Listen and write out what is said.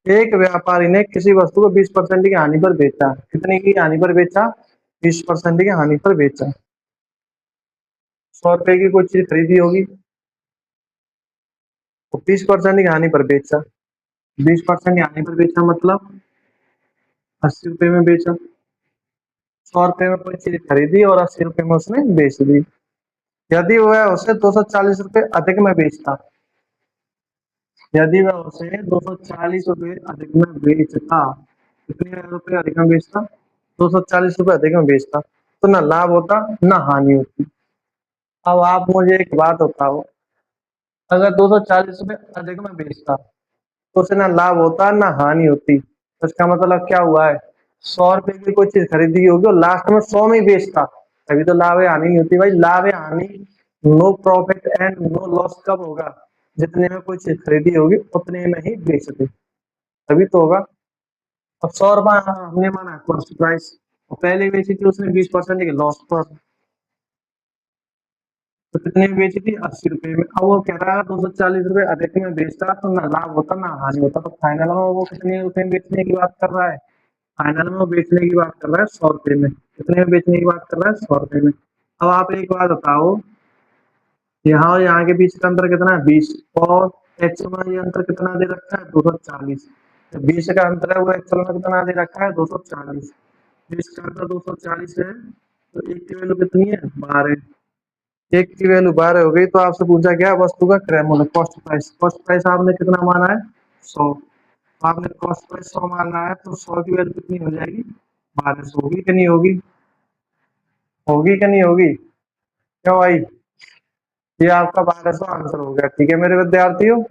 एक व्यापारी ने किसी वस्तु को 20% की हानि पर बेचा। कितने की हानि पर बेचा? 20% की हानि पर बेचा। 100 रुपए की कोई चीज खरीदी होगी तो 20% की हानि पर बेचा। 20% की हानि पर बेचा मतलब 80 रुपए में बेचा। 100 रुपए में कोई चीज खरीदी और 80 रुपए में उसने बेच दी। यदि वह उसे 240 रुपए अधिक में बेचता, यदि वह उसे 240 रुपए अधिक में बेचता, कितने रुपए अधिक में बेचता? 240 रुपए अधिक में बेचता, तो ना लाभ होता ना हानि होती। अब आप मुझे एक बात बताओ, अगर 240 रुपए अधिक में बेचता तो उसे ना लाभ होता ना हानि होती, तो इसका मतलब क्या हुआ है? 100 रुपए की कोई चीज खरीदी होगी और लास्ट में 100 में ही बेचता, तभी तो लाभ या हानि नहीं होती। भाई लाभ या हानि, no profit and no loss कब होगा? जितने में कोई चीज खरीदी होगी उतने में ही बेच दे, तभी तो होगा। अब 100 रुपए हमने माना कॉस्ट प्राइस, पहले बेची थी उसने 20% के लॉस पर, तो कितने में बेची थी? 80 रुपए में। अब वो कह रहा है 240 रुपए अधिक में बेचता तो ना लाभ होता ना हानि होता, तो फाइनल में वो कितने रुपए में बेचने की बात कर रहा है? फाइनल में वो बेचने की बात कर रहा है 100 रुपए में। कितने में बेचने की बात कर रहा है? 100 रुपए में। अब आप एक बात बताओ, यहाँ और यहाँ के बीच का अंतर कितना है? 20, और एक्चुअल में ये अंतर कितना दे रखा है? 240। तो 20 का अंतर है, वो एक्चुअल में कितना दे रखा है? 240। 20 का अंतर 240 है, तो एक की वैल्यू कितनी है? 12। एक की वैल्यू 12 हो गई, तो आपसे पूछा गया वस्तु का क्रय मूल्य, कॉस्ट प्राइस। कॉस्ट प्राइस आपने कितना माना है? 100। आपने कॉस्ट प्राइस 100 माना है, तो 100 की वैल्यू कितनी हो जाएगी? 1200। होगी कि नहीं होगी? होगी कि नहीं होगी? क्यों भाई? ये आपका 1200 आंसर हो गया। ठीक है मेरे विद्यार्थियों।